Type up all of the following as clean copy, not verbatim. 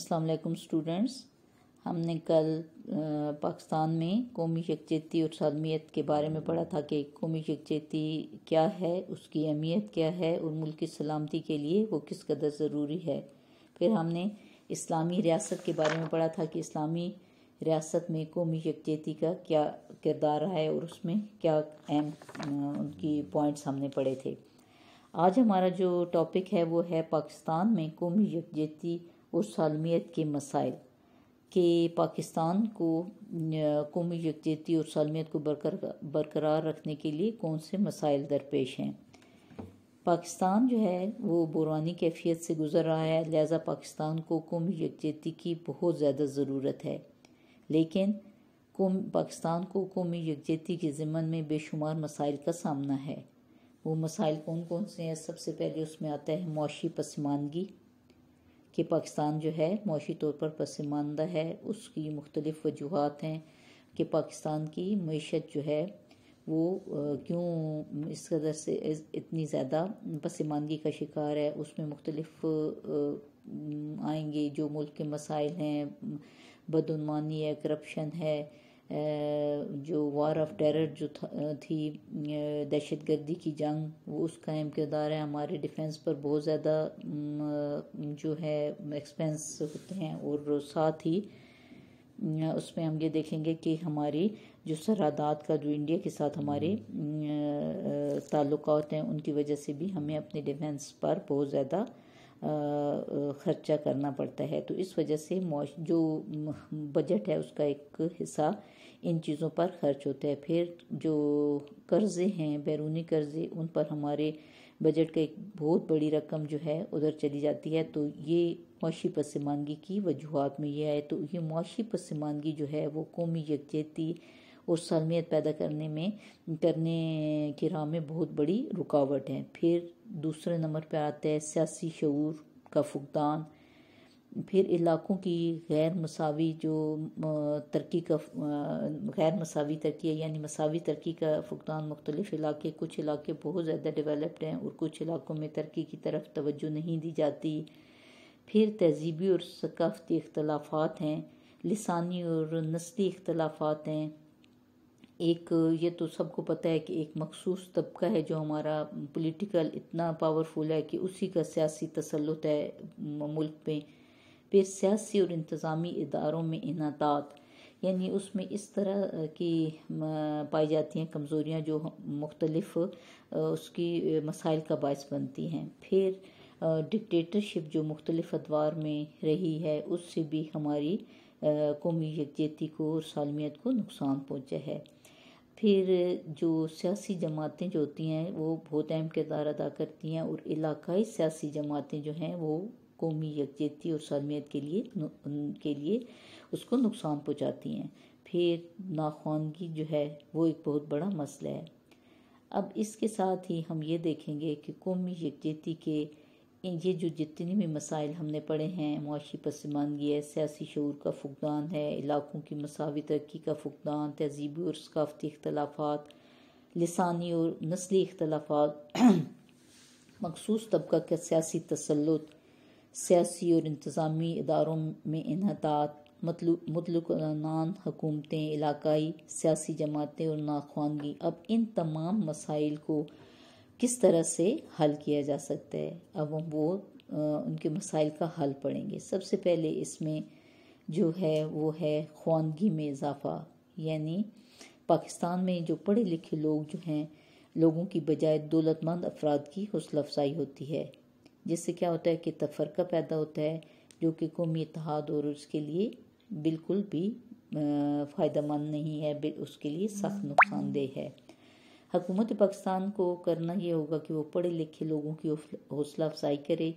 السلام علیکم اسٹوڈنٹس، ہم نے کل پاکستان میں قومی یکجہتی اور سالمیت کے بارے میں پڑھا تھا کہ قومی یکجہتی کیا ہے، اس کی اہمیت کیا ہے اور ملک کی سلامتی کے لیے وہ کس قدر ضروری ہے۔ پھر ہم نے اسلامی ریاست کے بارے میں پڑھا تھا کہ اسلامی ریاست میں قومی یکجہتی کا کیا کردار ہے اور اس میں کیا اہم ان کی پوائنٹس ہم نے پڑھے تھے۔ آج ہمارا جو ٹاپک ہے وہ ہے پاکستان میں قومی یکجہتی اور سالمیت کے مسائل، کہ پاکستان کو قومی یکجہتی اور سالمیت کو برقرار رکھنے کے لیے کون سے مسائل درپیش ہیں۔ پاکستان جو ہے وہ بحرانی کیفیت سے گزر رہا ہے، لہذا پاکستان کو قومی یکجہتی کی بہت زیادہ ضرورت ہے، لیکن پاکستان کو قومی یکجہتی کے ضمن میں بے شمار مسائل کا سامنا ہے۔ وہ مسائل کون کون سے ہیں؟ سب سے پہلے اس میں آتا ہے معاشی پسماندگی، کہ پاکستان جو ہے معاشی طور پر پسماندہ ہے۔ اس کی مختلف وجوہات ہیں کہ پاکستان کی معیشت جو ہے وہ کیوں اس قدر سے اتنی زیادہ پسماندگی کا شکار ہے۔ اس میں مختلف آئیں گے جو ملک کے مسائل ہیں، بدعنوانی ہے، کرپشن ہے، جو وار آف ٹیرر جو تھی، دہشت گردی کی جنگ، وہ اس کا اہم کردار ہے۔ ہمارے ڈیفنس پر بہت زیادہ جو ہے ایکسپینس ہوتے ہیں، اور ساتھ ہی اس میں ہم یہ دیکھیں گے کہ ہماری جو سرحدات کا جو انڈیا کے ساتھ ہمارے تعلقات ہیں، ان کی وجہ سے بھی ہمیں اپنے ڈیفنس پر بہت زیادہ خرچہ کرنا پڑتا ہے۔ تو اس وجہ سے جو بجٹ ہے اس کا ایک حصہ ان چیزوں پر خرچ ہوتا ہے۔ پھر جو قرضے ہیں، بیرونی قرضے، ان پر ہمارے بجٹ کا ایک بہت بڑی رقم جو ہے ادھر چلی جاتی ہے۔ تو یہ معاشی پسماندگی کی وجوہات میں یہ ہے۔ تو یہ معاشی پسماندگی جو ہے وہ قومی یکجہتی اور سالمیت پیدا کرنے کی راہ میں بہت بڑی رکاوٹ ہے۔ پھر دوسرے نمبر پہ آتا ہے سیاسی شعور کا فقدان۔ پھر علاقوں کی غیر مساوی ترقی ہے، یعنی مساوی ترقی کا فقدان۔ مختلف علاقے، کچھ علاقے بہت زیادہ ڈیولپڈ ہیں اور کچھ علاقوں میں ترقی کی طرف توجہ نہیں دی جاتی۔ پھر تہذیبی اور ثقافتی اختلافات ہیں، لسانی اور نسلی اختلافات ہیں۔ یہ تو سب کو پتہ ہے کہ ایک مخصوص طبقہ ہے جو ہمارا پولیٹیکل اتنا پاورفل ہے کہ اسی کا سیاسی تسلط ہے ملک پہ۔ پھر سیاسی اور انتظامی اداروں میں انحطاط، یعنی اس میں اس طرح کی پائی جاتی ہیں کمزوریاں جو مختلف اس کی مسائل کا باعث بنتی ہیں۔ پھر ڈکٹیٹرشپ جو مختلف ادوار میں رہی ہے، اس سے بھی ہماری قومی یکجہتی کو اور سالمیت کو نقصان پہنچا ہے۔ پھر جو سیاسی جماعتیں جو ہوتی ہیں وہ بہت اہم کردار ادا کرتی ہیں، اور علاقائی سیاسی جماعتیں جو ہیں وہ قومی یکجہتی اور سالمیت کے لیے اس کو نقصان پہنچاتی ہیں۔ پھر ناخواندگی جو ہے وہ ایک بہت بڑا مسئلہ ہے۔ اب اس کے ساتھ ہی ہم یہ دیکھیں گے کہ قومی یکجہتی کے یہ جو جتنی بھی مسائل ہم نے پڑھے ہیں، معاشی پسماندگی ہے، سیاسی شعور کا فقدان ہے، علاقوں کی مساوی ترقی کا فقدان، تہذیبی اور ثقافتی اختلافات، لسانی اور نسلی اختلافات، مخصوص طبقہ کا سیاسی تسلط، سیاسی اور انتظامی اداروں میں انحطاط، مطلقاً حکومتیں، علاقائی سیاسی جماعتیں اور ناخواندگی۔ اب ان تمام مسائل کو کس طرح سے حل کیا جا سکتا ہے؟ اب ہم ان کے مسائل کا حل پڑھیں گے۔ سب سے پہلے اس میں جو ہے وہ ہے خواندگی میں اضافہ، یعنی پاکستان میں جو پڑھے لکھے لوگ جو ہیں، لوگوں کی بجائے دولت مند افراد کی حوصلہ افزائی ہوتی ہے، جس سے کیا ہوتا ہے کہ تفرقہ پیدا ہوتا ہے، جو کہ قومی اتحاد اور اس کے لیے بالکل بھی فائدہ مند نہیں ہے، اس کے لیے سخت نقصان دہ ہے۔ حکومت پاکستان کو کرنا یہ ہوگا کہ وہ پڑھے لکھے لوگوں کی حوصلہ افزائی کرے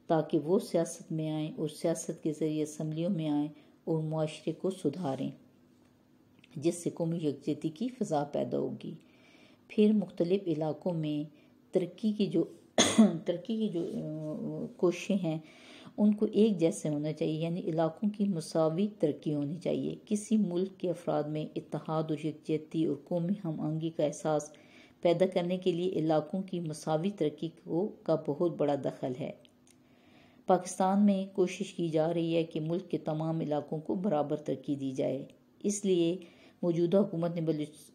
تاکہ وہ سیاست میں آئیں اور سیاست کے ذریعے اسمبلیوں میں آئیں اور معاشرے کو سدھاریں، جس سے قومی یکجہتی کی فضا پیدا ہوگی۔ پھر مختلف علاقوں میں ترقی کی جو کوششیں ہیں ان کو ایک جیسے ہونا چاہیے، یعنی علاقوں کی مساوی ترقی ہونی چاہیے۔ کسی ملک کے افراد میں اتحاد اور یکجہتی اور قومی ہم آہنگی کا احساس پیدا کرنے کے لیے علاقوں کی مساوی ترقی کا بہت بڑا دخل ہے۔ پاکستان میں کوشش کی جا رہی ہے کہ ملک کے تمام علاقوں کو برابر ترقی دی جائے، اس لیے موجودہ حکومت نے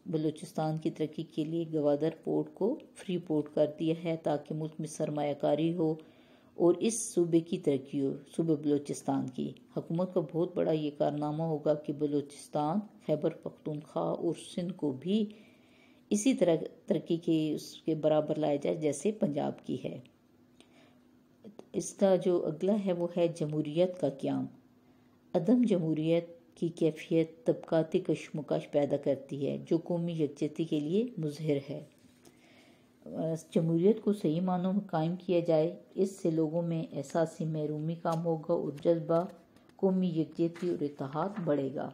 بلوچستان کی ترقی کے لیے گوادر پورٹ کو فری پورٹ کر دیا ہے تاکہ ملک میں سرمایہ کاری ہو اور اس صوبے کی ترقی ہو۔ صوبہ بلوچستان کی حکومت کا بہت بڑا یہ کارنامہ ہوگا کہ بلوچستان، خیبر پختونخوا اور سندھ کو بھی اسی طرح ترقی کے اس کے برابر لایا جائے جیسے پنجاب کی ہے۔ اس کا جو اگلا ہے وہ ہے جمہوریت کا قیام۔ عدم جمہوریت کی کیفیت طبقاتی کشمکش پیدا کرتی ہے جو قومی یکجہتی کے لیے مضر ہے۔ جمہوریت کو صحیح معنوں میں قائم کیا جائے، اس سے لوگوں میں احساس محرومی کم ہوگا اور جذبہ قومی یکجہتی اور اتحاد بڑھے گا۔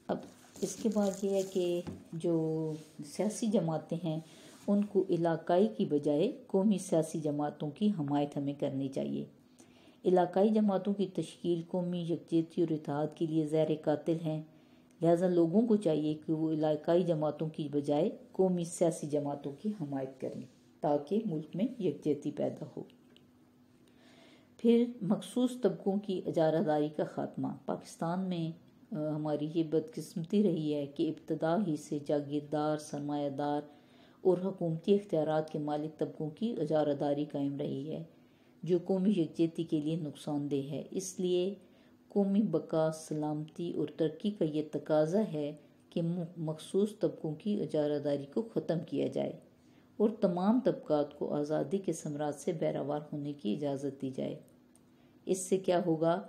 اب اس کے بعد یہ ہے کہ جو سیاسی جماعتیں ہیں ان کو علاقائی کی بجائے قومی سیاسی جماعتوں کی حمایت ہمیں کرنی چاہیے۔ علاقائی جماعتوں کی تشکیل قومی یکجہتی اور اتحاد کے لیے زہر قاتل ہیں، لہٰذا لوگوں کو چاہیے کہ وہ علاقائی جماعتوں کی بجائے قومی سیاسی جماعتوں کی حمایت کریں تاکہ ملک میں یکجہتی پیدا ہو۔ پھر مخصوص طبقوں کی اجارہ داری کا خاتمہ۔ پاکستان میں ہماری یہ بدقسمتی رہی ہے کہ ابتدا ہی سے جاگیردار، سرمایہ دار اور حکومتی اختیارات کے مالک طبقوں کی اجارہ داری قائم رہی ہے جو قومی یکجہتی کے لیے نقصان دہ ہے۔ اس لیے قومی بقا، سلامتی اور ترقی کا یہ تقاضا ہے کہ مخصوص طبقوں کی اجارہ داری کو ختم کیا جائے اور تمام طبقات کو آزادی کے ثمرات سے بہرہوار ہونے کی اجازت دی جائے۔ اس سے کیا ہوگا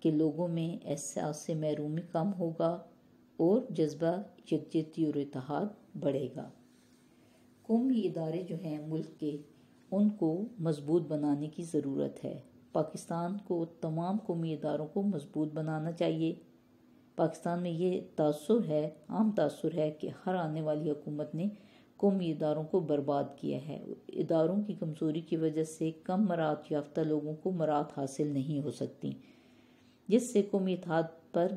کہ لوگوں میں احساس محرومی کم ہوگا اور جذبہ یکجہتی اور اتحاد بڑھے گا۔ قومی ادارے جو ہیں ملک کے، ان کو مضبوط بنانے کی ضرورت ہے۔ پاکستان کو تمام قومی اداروں کو مضبوط بنانا چاہیے۔ پاکستان میں یہ تاثر ہے، عام تاثر ہے کہ ہر آنے والی حکومت نے قومی اداروں کو برباد کیا ہے۔ اداروں کی کمزوری کی وجہ سے کم مہارت یافتہ لوگوں کو مہارت حاصل نہیں ہو سکتی، جس سے قومی اتحاد پر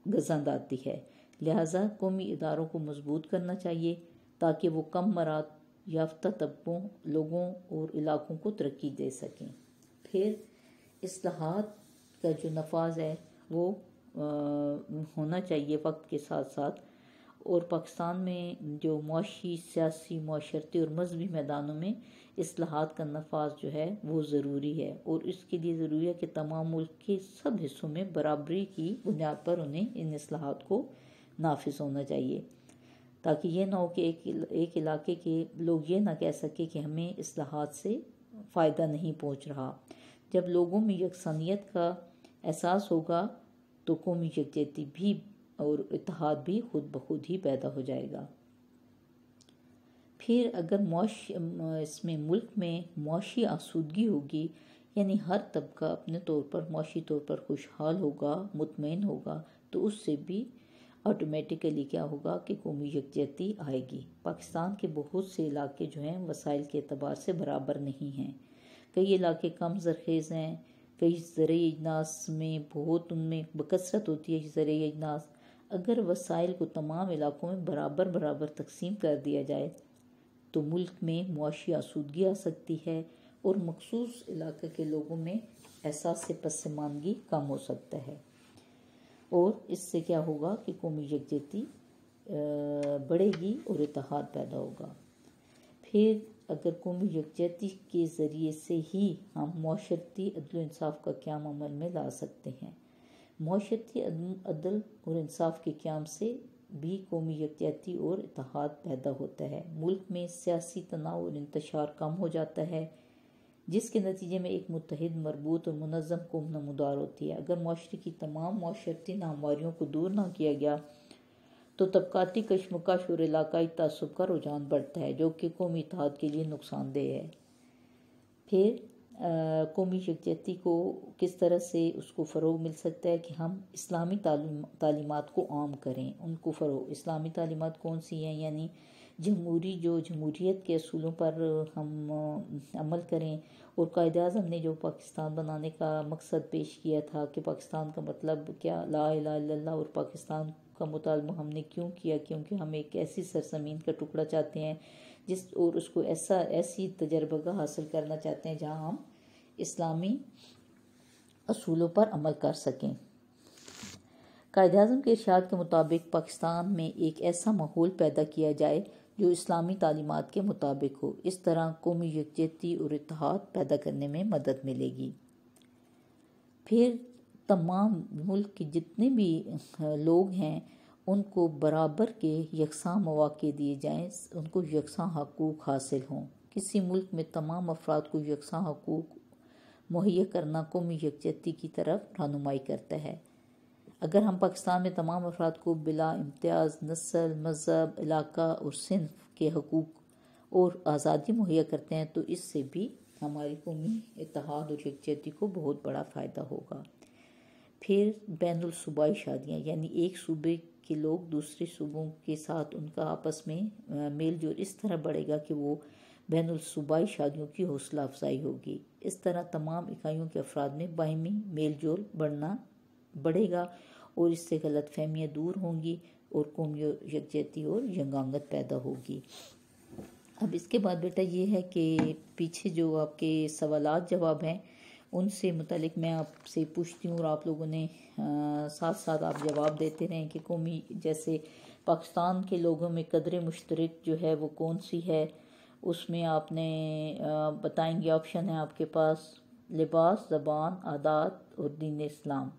گزند آتی ہے۔ لہٰذا قومی اداروں کو مضبوط کرنا چاہیے تاکہ وہ کم مہارت یافتہ طبقوں، لوگوں اور علاقوں کو ترقی دے سکیں۔ پھر اصلاحات کا جو نفاذ ہے وہ ہونا چاہیے وقت کے ساتھ ساتھ، اور پاکستان میں جو معاشی، سیاسی، معاشرتی اور مذہبی میدانوں میں اصلاحات کا نفاذ جو ہے وہ ضروری ہے، اور اس کے لیے ضروری ہے کہ تمام ملک کے سب حصوں میں برابری کی بنیاد پر انہیں ان اصلاحات کو نافذ ہونا چاہیے، تاکہ یہ نہ ہو کہ ایک علاقے کے لوگ یہ نہ کہہ سکے کہ ہمیں اصلاحات سے فائدہ نہیں پہنچ رہا۔ جب لوگوں میں یکسانیت کا احساس ہوگا تو قومی یکجہتی بھی اور اتحاد بھی خود بخود ہی پیدا ہو جائے گا۔ پھر اگر اس میں ملک میں معاشی آسودگی ہوگی، یعنی ہر طبقہ اپنے طور پر معاشی طور پر خوشحال ہوگا، مطمئن ہوگا، تو اس سے بھی آٹومیٹیکلی کیا ہوگا کہ قومی یکجہتی آئے گی۔ پاکستان کے بہت سے علاقے جو ہیں وسائل کے اعتبار سے برابر نہیں ہیں۔ کئی علاقے کم زرخیز ہیں، کئی زرعی اجناس میں ان میں بکثرت ہوتی ہے زرعی اجناس۔ اگر وسائل کو تمام علاقوں میں برابر تقسیم کر دیا جائے تو ملک میں معاشی آسودگی آ سکتی ہے اور مخصوص علاقے کے لوگوں میں احساس پسماندگی کم ہو سکتا ہے، اور اس سے کیا ہوگا کہ قومی یکجہتی بڑھے گی اور اتحاد پیدا ہوگا۔ پھر اگر قومی یکجہتی کے ذریعے سے ہی ہم معاشرتی عدل و انصاف کا قیام عمل میں لا سکتے ہیں۔ معاشرتی عدل اور انصاف کے قیام سے بھی قومی یکجہتی اور اتحاد پیدا ہوتا ہے۔ ملک میں سیاسی تناؤ اور انتشار کم ہو جاتا ہے، جس کے نتیجے میں ایک متحد، مربوط اور منظم قوم نمودار ہوتی ہے۔ اگر معاشرے کی تمام معاشرتی ناہمواریوں کو دور نہ کیا گیا تو طبقاتی کشمکش اور علاقائی تعصب کا رجحان بڑھتا ہے، جو کہ قومی اتحاد کے لیے نقصان دہ ہے۔ پھر قومی یکجہتی کو کس طرح سے اس کو فروغ مل سکتا ہے کہ ہم اسلامی تعلیمات کو عام کریں، ان کو فروغ۔ اسلامی تعلیمات کون سی ہیں؟ یعنی جمہوریت کے اصولوں پر ہم عمل کریں، اور قائد اعظم نے جو پاکستان بنانے کا مقصد پیش کیا تھا کہ پاکستان کا مطلب کیا، لا الہ الا اللہ، اور پاکستان کا مطالبہ ہم نے کیوں کیا؟ کیونکہ ہم ایک ایسی سرزمین کا ٹکڑا چاہتے ہیں اور اس کو ایسی تجربہ حاصل کرنا چاہتے ہیں جہاں ہم اسلامی اصولوں پر عمل کر سکیں۔ قائد اعظم کے ارشاد کے مطابق پاکستان میں ایک ایسا ماحول پیدا کیا جائے جو اسلامی تعلیمات کے مطابق ہو، اس طرح قومی یکجہتی اور اتحاد پیدا کرنے میں مدد ملے گی۔ پھر تمام ملک کے جتنے بھی لوگ ہیں ان کو برابر کے یکساں مواقع دیے جائیں، ان کو یکساں حقوق حاصل ہوں۔ کسی ملک میں تمام افراد کو یکساں حقوق مہیا کرنا قومی یکجہتی کی طرف رہنمائی کرتا ہے۔ اگر ہم پاکستان میں تمام افراد کو بلا امتیاز نسل، مذہب، علاقہ اور صنف کے حقوق اور آزادی مہیا کرتے ہیں تو اس سے بھی ہماری قومی اتحاد اور یکجہتی کو بہت بڑا فائدہ ہوگا۔ پھر بین الصوبائی شادیاں، یعنی ایک صوبے کے لوگ دوسرے صوبوں کے ساتھ ان کا آپس میں میل جول اس طرح بڑھے گا کہ وہ بین الصوبائی شادیوں کی حوصلہ افزائی ہوگی۔ اس طرح تمام اکائیوں کے افراد میں باہمی میل جول بڑھے گا اور اس سے غلط فہمیاں دور ہوں گی اور قومی یکجہتی اور یگانگت پیدا ہوگی۔ اب اس کے بعد بیٹا یہ ہے کہ پیچھے جو آپ کے سوالات جواب ہیں ان سے متعلق میں آپ سے پوچھتی ہوں اور آپ لوگوں نے ساتھ ساتھ آپ جواب دیتے رہیں کہ قومی جیسے پاکستان کے لوگوں میں قدر مشترک جو ہے وہ کون سی ہے، اس میں آپ نے بتائیں گے، آپشن ہے آپ کے پاس لباس، زبان، عادات اور دین اسلام۔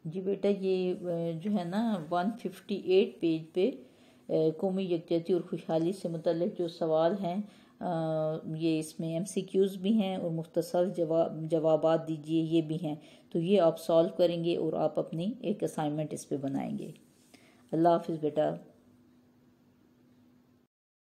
جی بیٹا یہ جو ہے نا 158 پیج پہ قومی یکجہتی اور خوشحالی سے متعلق جو سوال ہیں یہ اس میں MCQs بھی ہیں اور مختصر جوابات دیجئے یہ بھی ہیں، تو یہ آپ سالو کریں گے اور آپ اپنی ایک اسائنمنٹ اس پہ بنائیں گے۔ اللہ حافظ بیٹا۔